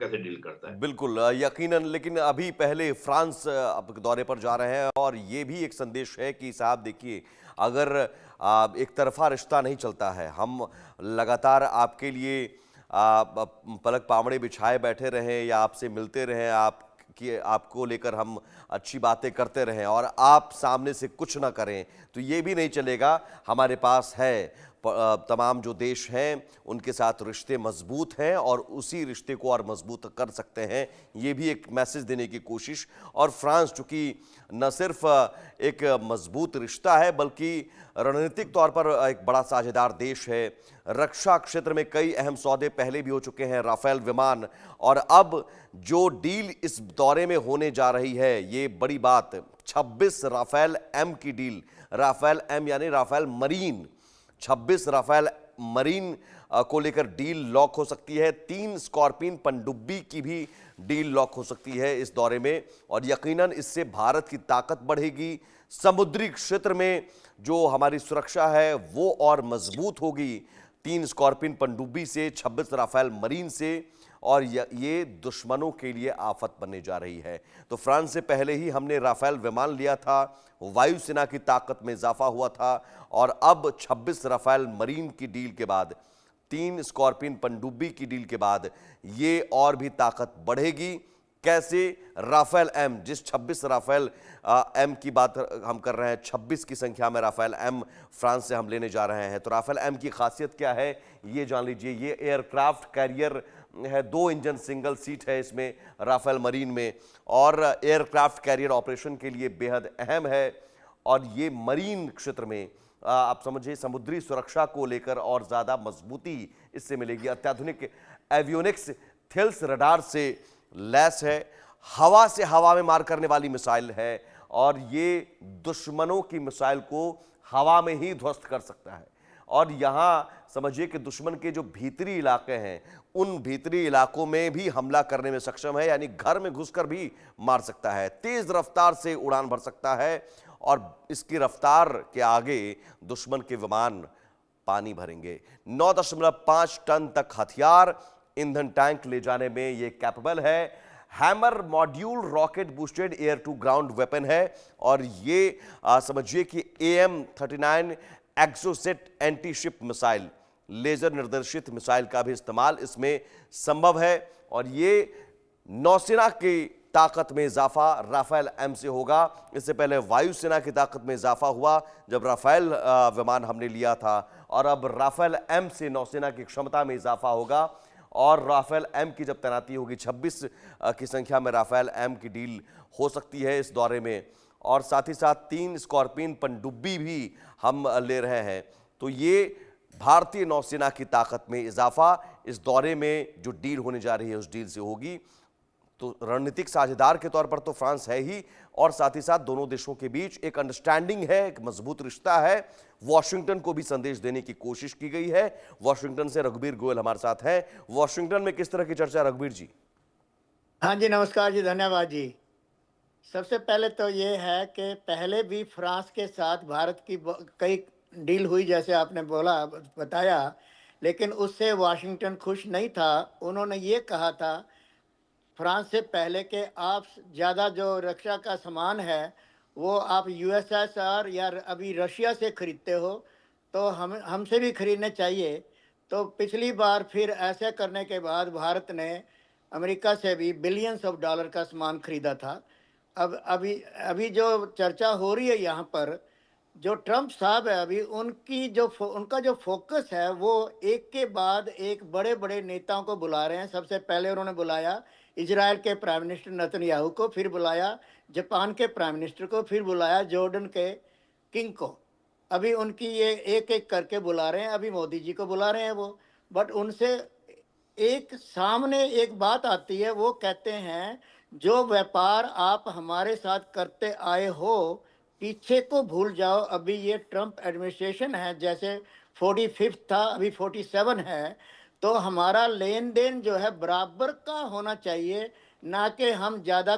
कैसे डील करता है। बिल्कुल यकीनन। लेकिन अभी पहले फ्रांस अब दौरे पर जा रहे हैं और ये भी एक संदेश है कि साहब देखिए, अगर एक तरफा रिश्ता नहीं चलता है, हम लगातार आपके लिए पलक पावड़े बिछाए बैठे रहें या आपसे मिलते रहें, आप कि आपको लेकर हम अच्छी बातें करते रहें और आप सामने से कुछ ना करें, तो ये भी नहीं चलेगा। हमारे पास है तमाम जो देश हैं उनके साथ रिश्ते मजबूत हैं और उसी रिश्ते को और मजबूत कर सकते हैं, ये भी एक मैसेज देने की कोशिश। और फ्रांस चूंकि न सिर्फ एक मजबूत रिश्ता है बल्कि रणनीतिक तौर पर एक बड़ा साझेदार देश है। रक्षा क्षेत्र में कई अहम सौदे पहले भी हो चुके हैं, राफेल विमान, और अब जो डील इस दौरे में होने जा रही है ये बड़ी बात, 26 राफेल एम की डील। राफेल एम यानी राफेल मरीन, 26 राफेल मरीन को लेकर डील लॉक हो सकती है। 3 स्कॉर्पियन पनडुब्बी की भी डील लॉक हो सकती है इस दौरे में, और यकीनन इससे भारत की ताकत बढ़ेगी। समुद्री क्षेत्र में जो हमारी सुरक्षा है वो और मजबूत होगी 3 स्कॉर्पियन पनडुब्बी से, 26 राफेल मरीन से, और ये दुश्मनों के लिए आफत बनने जा रही है। तो फ्रांस से पहले ही हमने राफेल विमान लिया था, वायुसेना की ताकत में इजाफा हुआ था, और अब 26 राफेल मरीन की डील के बाद, 3 स्कॉर्पियन पनडुब्बी की डील के बाद ये और भी ताकत बढ़ेगी। कैसे? राफेल एम, जिस 26 राफेल एम की बात हम कर रहे हैं, 26 की संख्या में राफेल एम फ्रांस से हम लेने जा रहे हैं। तो राफेल एम की खासियत क्या है ये जान लीजिए। ये एयरक्राफ्ट कैरियर है, 2 इंजन सिंगल सीट है इसमें राफेल मरीन में, और एयरक्राफ्ट कैरियर ऑपरेशन के लिए बेहद अहम है। और ये मरीन क्षेत्र में आप समझिए समुद्री सुरक्षा को लेकर और ज़्यादा मजबूती इससे मिलेगी। अत्याधुनिक एवियोनिक्स थिल्स रडार से लैस है, हवा से हवा में मार करने वाली मिसाइल है, और ये दुश्मनों की मिसाइल को हवा में ही ध्वस्त कर सकता है। और यहां समझिए कि दुश्मन के जो भीतरी इलाके हैं उन भीतरी इलाकों में भी हमला करने में सक्षम है, यानी घर में घुसकर भी मार सकता है, तेज रफ्तार से उड़ान भर सकता है, और इसकी रफ्तार के आगे दुश्मन के विमान पानी भरेंगे। 9.5 टन तक हथियार, ईंधन टैंक ले जाने में यह कैपेबल है। Hammer module rocket boosted air to ground weapon है, और ये समझिए कि AM-39 Exocet anti ship missile, laser निर्देशित मिसाइल का भी इस्तेमाल इसमें संभव है। और ये नौसेना की ताकत में इजाफा राफेल एम से होगा। इससे पहले वायुसेना की ताकत में इजाफा हुआ जब राफेल विमान हमने लिया था, और अब राफेल एम से नौसेना की क्षमता में इजाफा होगा। और राफेल एम की जब तैनाती होगी, 26 की संख्या में राफेल एम की डील हो सकती है इस दौरे में, और साथ ही साथ 3 स्कॉर्पियन पनडुब्बी भी हम ले रहे हैं। तो ये भारतीय नौसेना की ताकत में इजाफा इस दौरे में जो डील होने जा रही है उस डील से होगी। तो रणनीतिक साझेदार के तौर पर तो फ्रांस है ही, और साथ ही साथ दोनों देशों के बीच एक अंडरस्टैंडिंग है, एक मजबूत रिश्ता है। वॉशिंगटन को भी संदेश देने की कोशिश की गई है। वॉशिंगटन से रघुबीर गोयल हमारे साथ हैं। वॉशिंगटन में किस तरह की चर्चा रघुबीर जी? हाँ जी, नमस्कार जी, धन्यवाद जी। सबसे पहले तो ये है कि पहले भी फ्रांस के साथ भारत की कई डील हुई, जैसे आपने बोला बताया, लेकिन उससे वाशिंगटन खुश नहीं था। उन्होंने ये कहा था फ्रांस से पहले कि आप ज़्यादा जो रक्षा का सामान है वो आप यूएसएसआर या अभी रशिया से खरीदते हो, तो हमसे भी खरीदने चाहिए। तो पिछली बार फिर ऐसे करने के बाद भारत ने अमेरिका से भी बिलियंस ऑफ डॉलर का सामान खरीदा था। अब अभी अभी जो चर्चा हो रही है यहाँ पर, जो ट्रम्प साहब है अभी उनका जो फोकस है वो एक के बाद एक बड़े बड़े नेताओं को बुला रहे हैं। सबसे पहले उन्होंने बुलाया इजराइल के प्राइम मिनिस्टर नेतन्याहू को, फिर बुलाया जापान के प्राइम मिनिस्टर को, फिर बुलाया जॉर्डन के किंग को। अभी उनकी ये एक एक करके बुला रहे हैं। अभी मोदी जी को बुला रहे हैं वो, बट उनसे एक सामने एक बात आती है, वो कहते हैं जो व्यापार आप हमारे साथ करते आए हो पीछे को भूल जाओ। अभी ये ट्रम्प एडमिनिस्ट्रेशन है, जैसे 45 था अभी 47 है, तो हमारा लेन देन जो है बराबर का होना चाहिए, ना कि हम ज़्यादा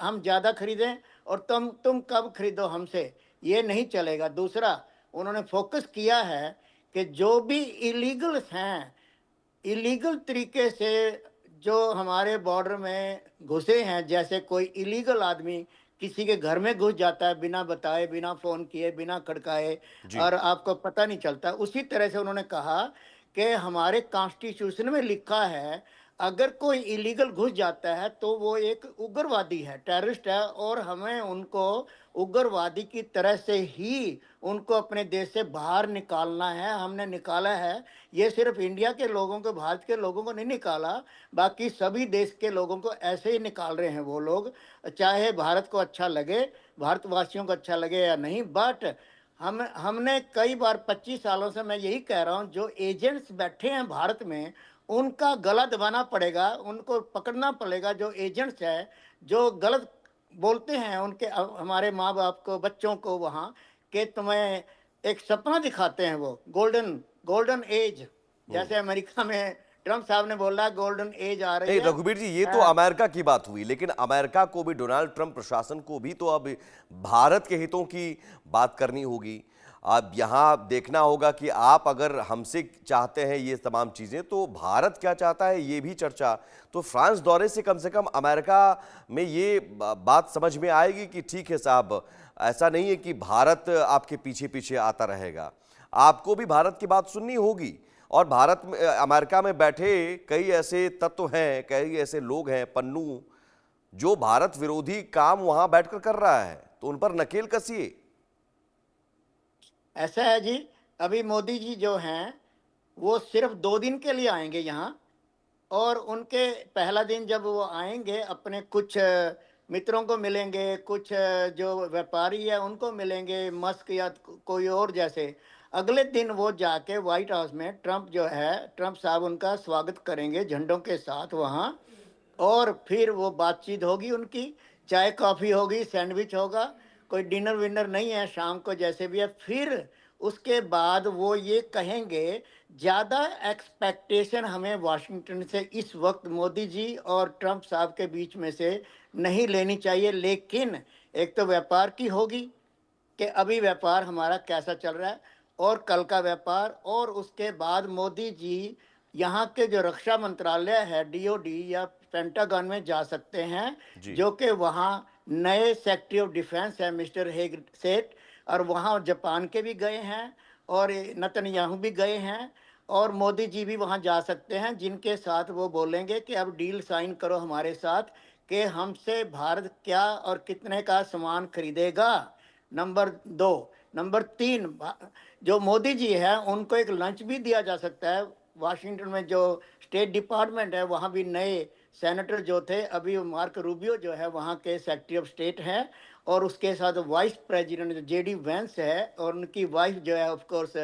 हम ज़्यादा खरीदें और तुम कब खरीदो हमसे, ये नहीं चलेगा। दूसरा, उन्होंने फोकस किया है कि जो भी इलीगल्स हैं इलीगल तरीके से जो हमारे बॉर्डर में घुसे हैं, जैसे कोई इलीगल आदमी किसी के घर में घुस जाता है बिना बताए, बिना फोन किए, बिना खड़काए, जी। और आपको पता नहीं चलता, उसी तरह से उन्होंने कहा कि हमारे कॉन्स्टिट्यूशन में लिखा है अगर कोई इलीगल घुस जाता है तो वो एक उग्रवादी है, टेररिस्ट है, और हमें उनको उग्रवादी की तरह से ही उनको अपने देश से बाहर निकालना है। हमने निकाला है, ये सिर्फ इंडिया के लोगों को, भारत के लोगों को नहीं निकाला, बाकी सभी देश के लोगों को ऐसे ही निकाल रहे हैं वो लोग, चाहे भारत को अच्छा लगे, भारतवासियों को अच्छा लगे या नहीं। बट हमने कई बार 25 सालों से मैं यही कह रहा हूँ, जो एजेंट्स बैठे हैं भारत में उनका गला दबाना पड़ेगा, उनको पकड़ना पड़ेगा। जो एजेंट्स है जो गलत बोलते हैं उनके हमारे माँ बाप को, बच्चों को वहाँ, कि तुम्हें एक सपना दिखाते हैं, वो गोल्डन गोल्डन एज, जैसे अमेरिका में ट्रम्प साहब ने बोला गोल्डन एज आ रही नहीं है। रघुवीर जी, ये तो अमेरिका की बात हुई, लेकिन अमेरिका को भी, डोनाल्ड ट्रंप प्रशासन को भी तो अब भारत के हितों की बात करनी होगी। अब यहाँ देखना होगा कि आप अगर हमसे चाहते हैं ये तमाम चीज़ें, तो भारत क्या चाहता है ये भी चर्चा। तो फ्रांस दौरे से कम अमेरिका में ये बात समझ में आएगी कि ठीक है साहब, ऐसा नहीं है कि भारत आपके पीछे पीछे आता रहेगा, आपको भी भारत की बात सुननी होगी। और भारत में, अमेरिका में बैठे कई ऐसे तत्व हैं, कई ऐसे लोग हैं पन्नू, जो भारत विरोधी काम वहां बैठकर कर रहा है, तो उन पर नकेल कसिए। ऐसा है जी, अभी मोदी जी जो हैं वो सिर्फ 2 दिन के लिए आएंगे यहाँ, और उनके पहला दिन जब वो आएंगे अपने कुछ मित्रों को मिलेंगे, कुछ जो व्यापारी है उनको मिलेंगे, मस्क या कोई और जैसे। अगले दिन वो जाके व्हाइट हाउस में ट्रम्प जो है, ट्रम्प साहब उनका स्वागत करेंगे झंडों के साथ वहाँ, और फिर वो बातचीत होगी उनकी, चाय कॉफ़ी होगी, सैंडविच होगा, कोई डिनर विनर नहीं है शाम को, जैसे भी है। फिर उसके बाद वो ये कहेंगे, ज़्यादा एक्सपेक्टेशन हमें वाशिंगटन से इस वक्त मोदी जी और ट्रम्प साहब के बीच में से नहीं लेनी चाहिए। लेकिन एक तो व्यापार की होगी कि अभी व्यापार हमारा कैसा चल रहा है, और कल का व्यापार, और उसके बाद मोदी जी यहाँ के जो रक्षा मंत्रालय है, डीओडी या पेंटागन में जा सकते हैं, जी। जो कि वहाँ नए सेक्रेटरी ऑफ डिफेंस है मिस्टर हेग सेठ, और वहाँ जापान के भी गए हैं और नेतन्याहू भी गए हैं, और मोदी जी भी वहाँ जा सकते हैं, जिनके साथ वो बोलेंगे कि अब डील साइन करो हमारे साथ कि हमसे भारत क्या और कितने का सामान खरीदेगा। नंबर 2, नंबर 3, जो मोदी जी है उनको एक लंच भी दिया जा सकता है। वाशिंगटन में जो स्टेट डिपार्टमेंट है वहाँ भी नए सेनेटर जो थे, अभी मार्क रूबियो जो है वहाँ के सेक्रेटरी ऑफ स्टेट हैं, और उसके साथ वाइस प्रेसिडेंट जो जेडी वेंस है, और उनकी वाइफ जो है ऑफ कोर्स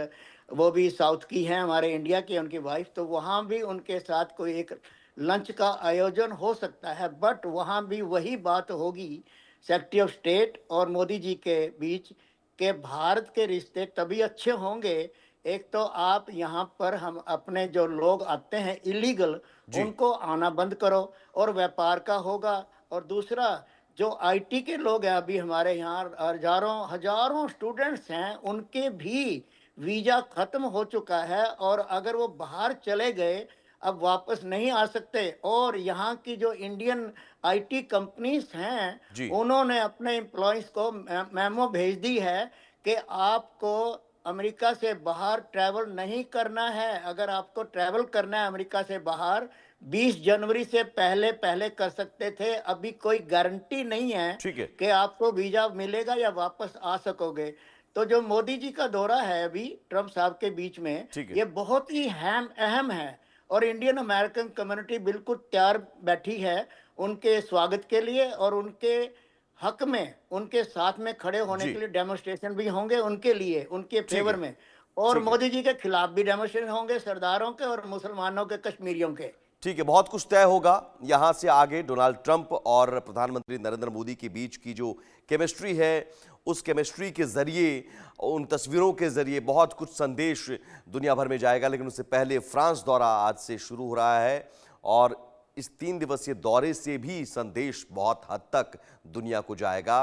वो भी साउथ की है, हमारे इंडिया की उनकी वाइफ, तो वहाँ भी उनके साथ कोई एक लंच का आयोजन हो सकता है। बट वहाँ भी वही बात होगी सेक्रेटरी ऑफ स्टेट और मोदी जी के बीच, के भारत के रिश्ते तभी अच्छे होंगे, एक तो आप यहाँ पर, हम अपने जो लोग आते हैं इलीगल जी। उनको आना बंद करो और व्यापार का होगा। और दूसरा, जो आईटी के लोग हैं अभी हमारे यहाँ हजारों हजारों स्टूडेंट्स हैं, उनके भी वीजा खत्म हो चुका है, और अगर वो बाहर चले गए अब वापस नहीं आ सकते। और यहाँ की जो इंडियन आईटी कंपनीज हैं जी। उन्होंने अपने एम्प्लॉयज को मेमो भेज दी है कि आपको अमेरिका से बाहर ट्रैवल नहीं करना है। अगर आपको ट्रैवल करना है अमेरिका से बाहर, 20 जनवरी से पहले पहले कर सकते थे, अभी कोई गारंटी नहीं है ठीक है। कि आपको वीजा मिलेगा या वापस आ सकोगे। तो जो मोदी जी का दौरा है अभी ट्रम्प साहब के बीच में, ठीक है। ये बहुत ही अहम है, और इंडियन अमेरिकन कम्युनिटी बिल्कुल तैयार बैठी है उनके स्वागत के लिए, और उनके हक में उनके साथ में खड़े होने जी। के लिए डेमोन्स्ट्रेशन भी होंगे उनके लिए, उनके ठीक है। फेवर में, और ठीक है। मोदी जी के खिलाफ भी डेमोन्स्ट्रेशन होंगे, सरदारों के और मुसलमानों के, कश्मीरियों के। ठीक है, बहुत कुछ तय होगा यहां से आगे। डोनाल्ड ट्रंप और प्रधानमंत्री नरेंद्र मोदी के बीच की जो केमिस्ट्री है, उस केमिस्ट्री के जरिए, उन तस्वीरों के जरिए बहुत कुछ संदेश दुनिया भर में जाएगा। लेकिन उससे पहले फ्रांस दौरा आज से शुरू हो रहा है, और इस 3 दिवसीय दौरे से भी संदेश बहुत हद तक दुनिया को जाएगा।